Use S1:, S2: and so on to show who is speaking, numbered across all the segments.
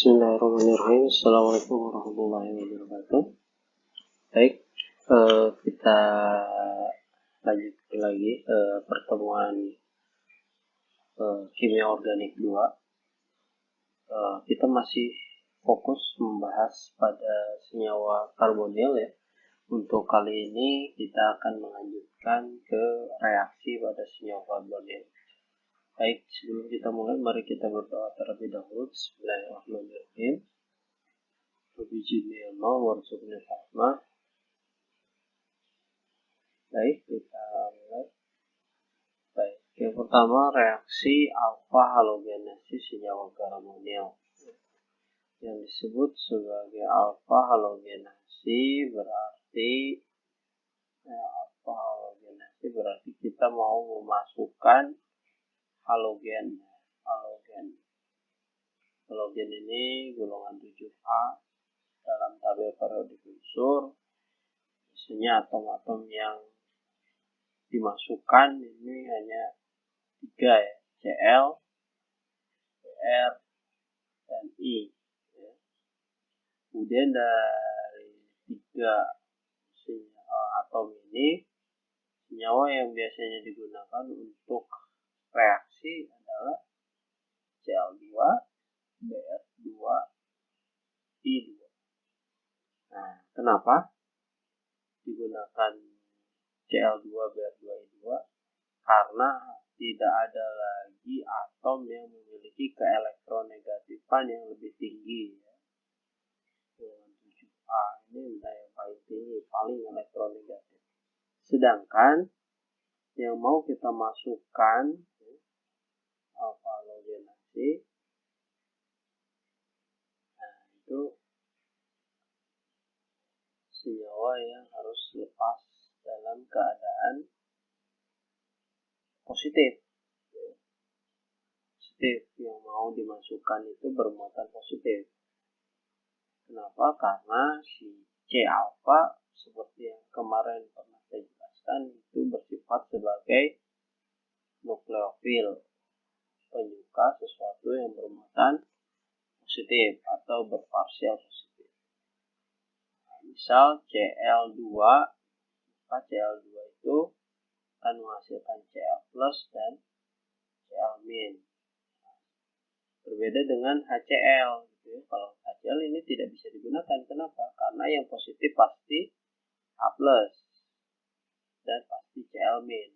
S1: Bismillahirrahmanirrahim. Assalamualaikum warahmatullahi wabarakatuh. Baik, kita lanjutkan lagi pertemuan kimia organik 2. Kita masih fokus membahas pada senyawa karbonil ya. Untuk kali ini kita akan melanjutkan ke reaksi pada senyawa karbonil. Baik, sebelum kita mulai, mari kita berdoa terlebih dahulu. Bismillahirrahmanirrahim. Bismillah warahmatullahi wabarakatuh. Baik, kita mulai. Baik, yang pertama reaksi alfa halogenesis senyawa karbonil. Yang disebut sebagai alfa halogenasi berarti kita mau memasukkan halogen ini golongan 7A dalam tabel periodik unsur. Biasanya atom-atom yang dimasukkan ini hanya 3 ya, Cl, Br, dan I ya. Kemudian dari 3 atom ini, senyawa yang biasanya digunakan untuk reaksi adalah Cl2, Br2, I2. Nah, kenapa digunakan Cl2, Br2, I2? Karena tidak ada lagi atom yang memiliki keelektronegatifan yang lebih tinggi ya. Dengan 7A ini yang paling tinggi, paling elektronegatif. Sedangkan yang mau kita masukkan alfa halogenasi, nah itu senyawa yang harus lepas dalam keadaan positif. Yang mau dimasukkan itu bermuatan positif. Kenapa? Karena si C alfa seperti yang kemarin pernah saya jelaskan itu bersifat sebagai nukleofil, penyuka sesuatu yang bermuatan positif atau berparsial positif. Nah, misal Cl2, maka Cl2 itu akan menghasilkan Cl plus dan Cl min. Berbeda dengan HCl gitu ya. Kalau HCl ini tidak bisa digunakan. Kenapa? Karena yang positif pasti H plus dan pasti Cl min.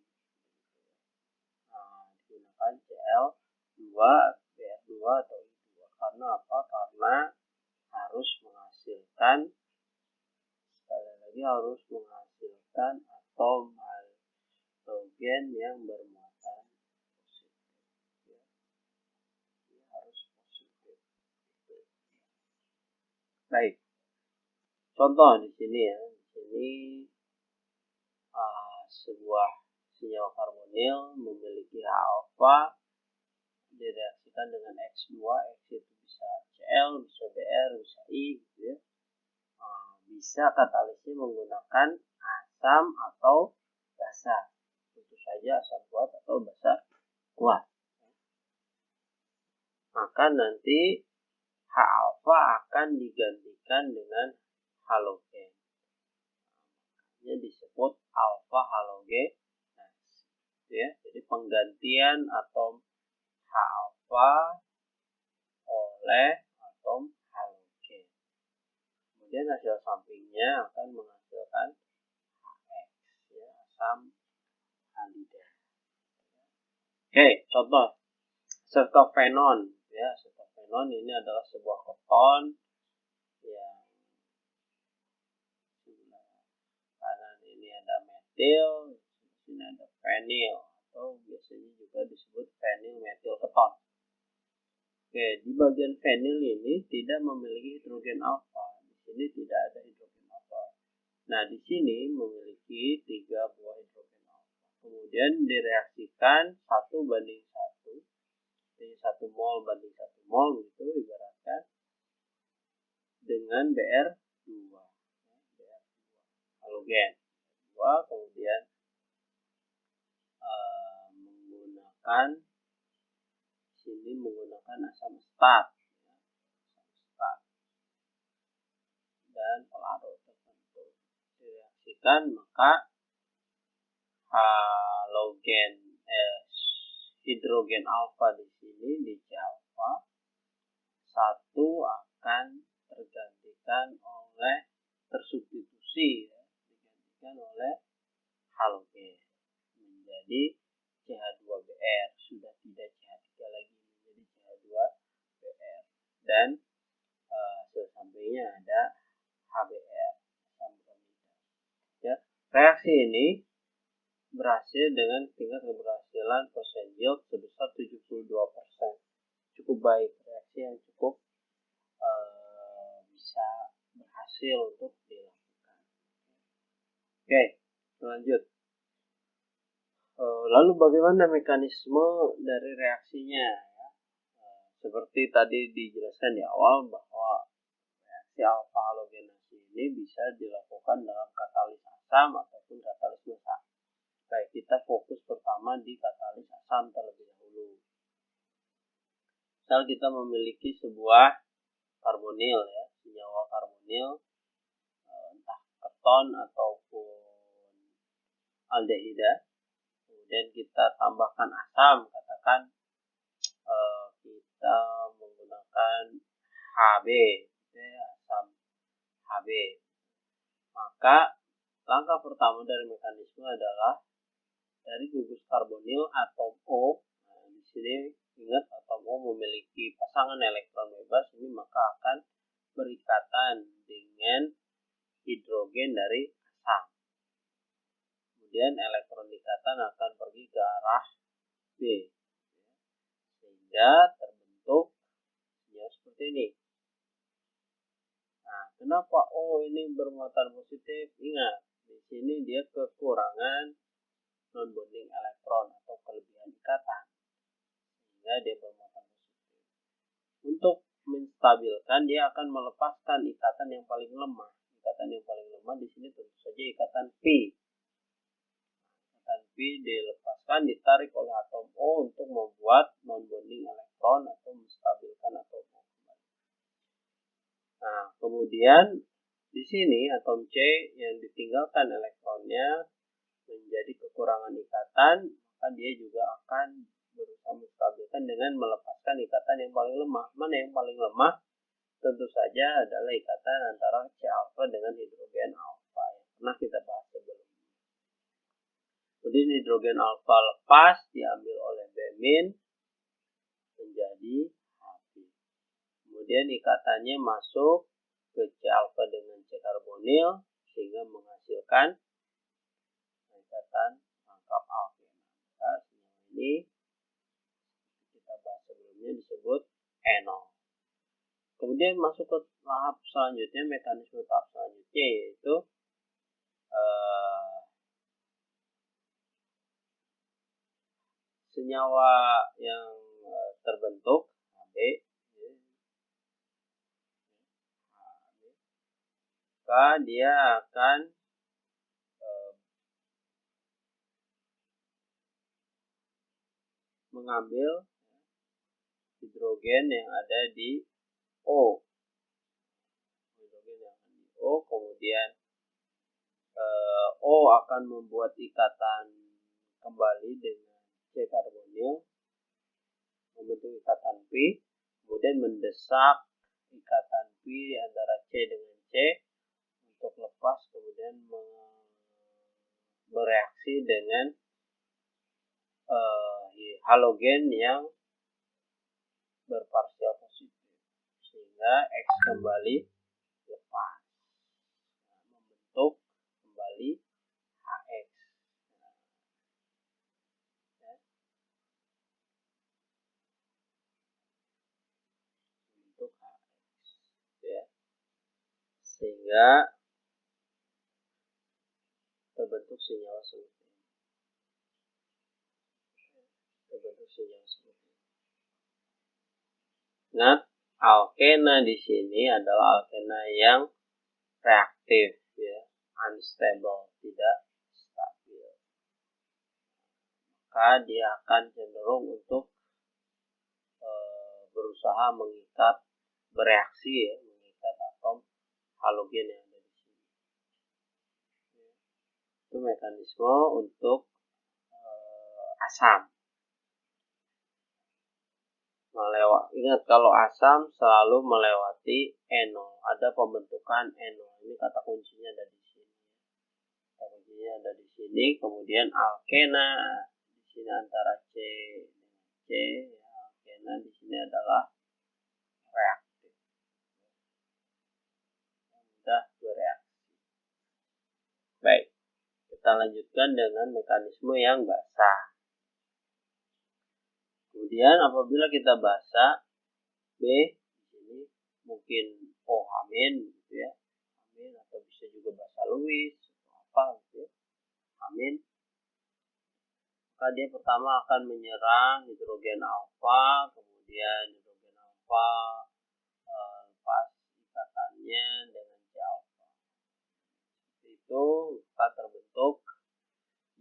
S1: Nah, digunakan Cl2, Br2 atau I2. Karena apa? Karena harus menghasilkan, sekali lagi harus menghasilkan atom halogen yang bermuatan positif. Ya. Ini harus positif. Baik. Contoh di sini ya. Di sini sebuah senyawa karbonil memiliki H alfa direaksikan dengan X2, X itu bisa Cl, bisa Br, bisa I gitu ya. Bisa katalisnya menggunakan asam atau basa. Tentu saja asam kuat atau basa kuat. Maka nanti H alfa akan digantikan dengan halogen. Ini disebut alfa halogenasi. Ya, jadi penggantian atom H alfa oleh atom halogen. Kemudian hasil sampingnya akan menghasilkan HX, ya, asam halida. Oke, contoh acetophenon. Ya, acetophenon ini adalah sebuah keton yang kanan ini ada metil, sini ada fenil, atau biasanya juga disebut fenil metil keton. Oke, di bagian fenil ini tidak memiliki hidrogen alfa. Di sini tidak ada hidrogen alfa. Nah, di sini memiliki 3 buah hidrogen alfa. Kemudian direaksikan 1 banding 1. Jadi 1 mol banding 1 mol gitu ibaratkan dengan Br2. Halogen 2, kemudian menggunakan asam astat. dan pelarut tertentu direaksikan, maka hidrogen alfa di sini di C alfa 1 akan tersubstitusi ya, digantikan oleh halogen menjadi CH2Br, sudah tidak CH3 lagi menjadi CH2Br, dan sesampingnya ada HBr ya. Reaksi ini berhasil dengan tingkat keberhasilan persen yield sebesar 72%. Cukup baik, reaksi yang cukup bisa berhasil untuk dilakukan. Oke, lanjut. Lalu bagaimana mekanisme dari reaksinya? Seperti tadi dijelaskan di awal bahwa reaksi alfa halogenasi ini bisa dilakukan dalam katalis asam ataupun katalis basa. Baik, kita fokus pertama di katalis asam terlebih dahulu. Misal kita memiliki sebuah karbonil ya, senyawa karbonil entah keton ataupun aldehida, kemudian kita tambahkan asam, katakan kita menggunakan Hb, asam Hb, maka langkah pertama dari mekanisme adalah dari gugus karbonil atom O. Nah, di sini ingat atom O memiliki pasangan elektron bebas, ini maka akan berikatan dengan hidrogen dari asam. Kemudian elektron ikatan akan pergi ke arah B, sehingga terbentuk ya seperti ini. Nah, kenapa O ini bermuatan positif? Ingat, di sini dia kekurangan non-bonding elektron atau kelebihan ikatan, sehingga dia bermuatan positif. Untuk menstabilkan, dia akan melepaskan ikatan yang paling lemah. Ikatan yang paling lemah di sini tentu saja ikatan P. Ikatan P dilepaskan, ditarik oleh atom O untuk membuat non-bonding elektron atau menstabilkan atom O kembali. Nah, kemudian di sini atom C yang ditinggalkan elektronnya menjadi kekurangan ikatan, maka dia juga akan berusaha menstabilkan dengan melepaskan ikatan yang paling lemah. Mana yang paling lemah? Tentu saja adalah ikatan antara C alfa dengan hidrogen alfa yang pernah kita bahas sebelumnya. Kemudian hidrogen alfa lepas diambil oleh bemin menjadi Hb. Kemudian ikatannya masuk ke C alfa dengan C karbonil sehingga menghasilkan ikatan rangkap alkena. Nah, ini kita bahas sebelumnya disebut enol. Kemudian masuk ke tahap selanjutnya, mekanisme tahap selanjutnya yaitu senyawa yang terbentuk Hb, maka dia akan mengambil hidrogen yang ada di O. Kemudian O akan membuat ikatan kembali dengan C karbonil, membentuk ikatan P, kemudian mendesak ikatan P antara C dengan C untuk lepas, kemudian bereaksi dengan halogen yang berparsial positif, sehingga X kembali lepas, membentuk kembali HX. Membentuk HX, ya. Sehingga terbentuk senyawa seperti ini. Nah, alkena di sini adalah alkena yang reaktif, ya, unstable, tidak stabil. Maka dia akan cenderung untuk berusaha mengikat, bereaksi ya, mengikat atom halogen yang ada di sini. Itu mekanisme untuk asam. Ingat, kalau asam selalu melewati enol, ada pembentukan enol. Ini kata kuncinya ada di sini. Kata kuncinya ada di sini. Kemudian alkena di sini antara C dengan C. Ya, alkena di sini adalah reaktif. Mudah bereaksi. Baik, kita lanjutkan dengan mekanisme yang basah. Kemudian apabila kita basah, B di sini mungkin O amin gitu ya, amin, atau bisa juga basah Lewis atau apa gitu ya, amin. Maka dia pertama akan menyerang hidrogen alfa, kemudian hidrogen alfa lepas ikatannya dengan C alfa. Itu akan terbentuk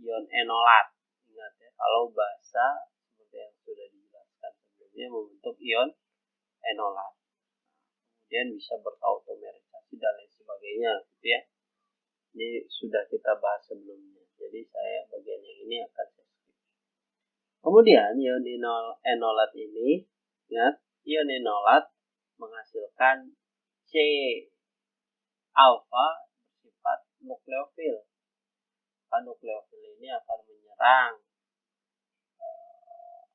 S1: ion enolat. Ingat ya, kalau basah seperti yang sudah dijelaskan sebelumnya membentuk ion enolat. Kemudian bisa bertautomerisasi dan lain sebagainya gitu ya. Ini sudah kita bahas sebelumnya. Jadi saya bagian yang ini akan saya skip. Kemudian ion enolat ini, ingat, ion enolat menghasilkan C alfa bersifat nukleofil. Nukleofil ini akan menyerang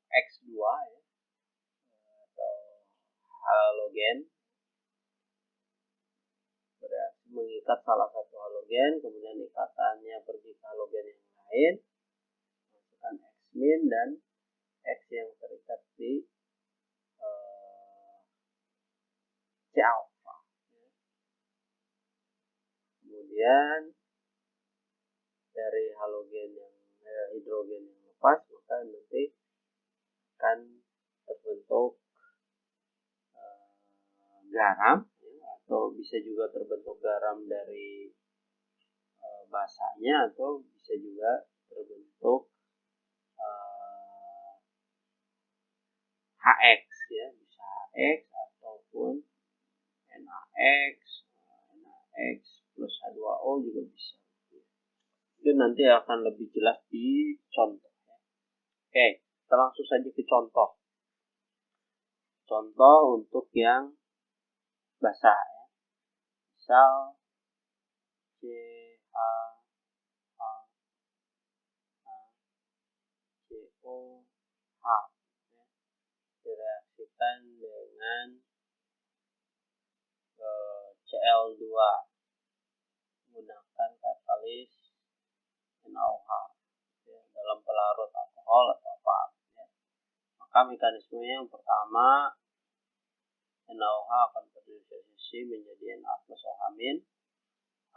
S1: X2 ya, atau halogen, bereaksi mengikat salah satu halogen, kemudian ikatannya pergi ke halogen yang lain, menghasilkan X- dan X yang terikat di C alfa. Kemudian dari halogen yang hidrogen yang lepas, maka nanti akan terbentuk garam ya, atau bisa juga terbentuk garam dari basanya, atau bisa juga terbentuk HX ya, bisa HX ataupun NaX plus H2O juga bisa. Itu nanti akan lebih jelas di contoh. Oke, kita langsung saja ke contoh. Contoh untuk yang basah ya. Misal CH ya, direaksikan dengan Cl2 menggunakan katalis NaOH ya, dalam pelarut alkohol atau apa ya. Maka mekanismenya yang pertama, NaOH akan berdisosiasi menjadi Na plus OH-,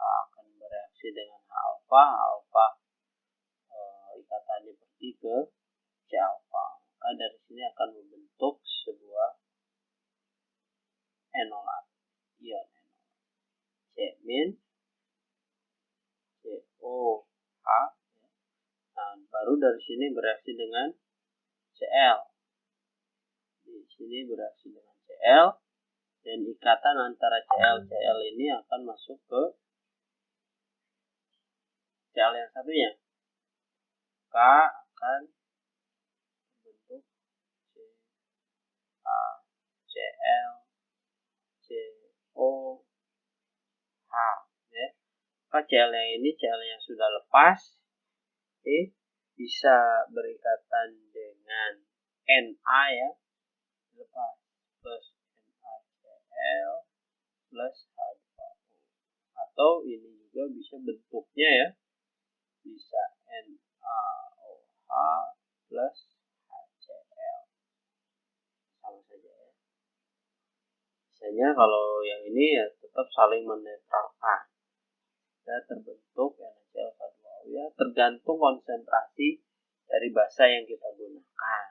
S1: akan bereaksi dengan H alfa, ikatannya pergi ke C alfa. Maka dari sini akan membentuk sebuah enolat, ion enolat, C- COH. Nah, baru dari sini bereaksi dengan Cl. Di sini bereaksi dengan Cl, dan ikatan antara Cl ini akan masuk ke Cl yang satunya. Maka akan membentuk CaCl COH ya. Maka Cl yang ini, Cl yang sudah lepas bisa berikatan dengan Na ya, lepas, plus NaCl plus H2O, atau ini juga bisa bentuknya ya, bisa NaOH plus HCl, sama saja ya. Misalnya kalau yang ini ya tetap saling menetralkan ya, terbentuk NaCl2O ya, tergantung konsentrasi dari basa yang kita gunakan,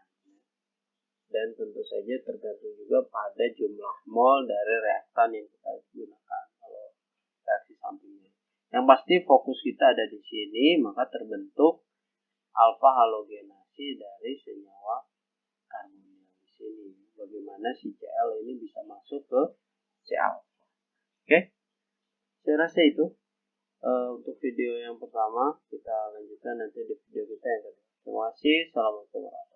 S1: dan tentu saja tergantung juga pada jumlah mol dari reaktan yang kita gunakan kalau reaksi sampingnya. Yang pasti fokus kita ada di sini, maka terbentuk alfa halogenasi dari senyawa karbonil di sini. Bagaimana si Cl ini bisa masuk ke C alfa. Oke. Saya rasa itu untuk video yang pertama. Kita lanjutkan nanti di video kita yang kedua. Terima kasih. Assalamualaikum warahmatullahi wabarakatuh.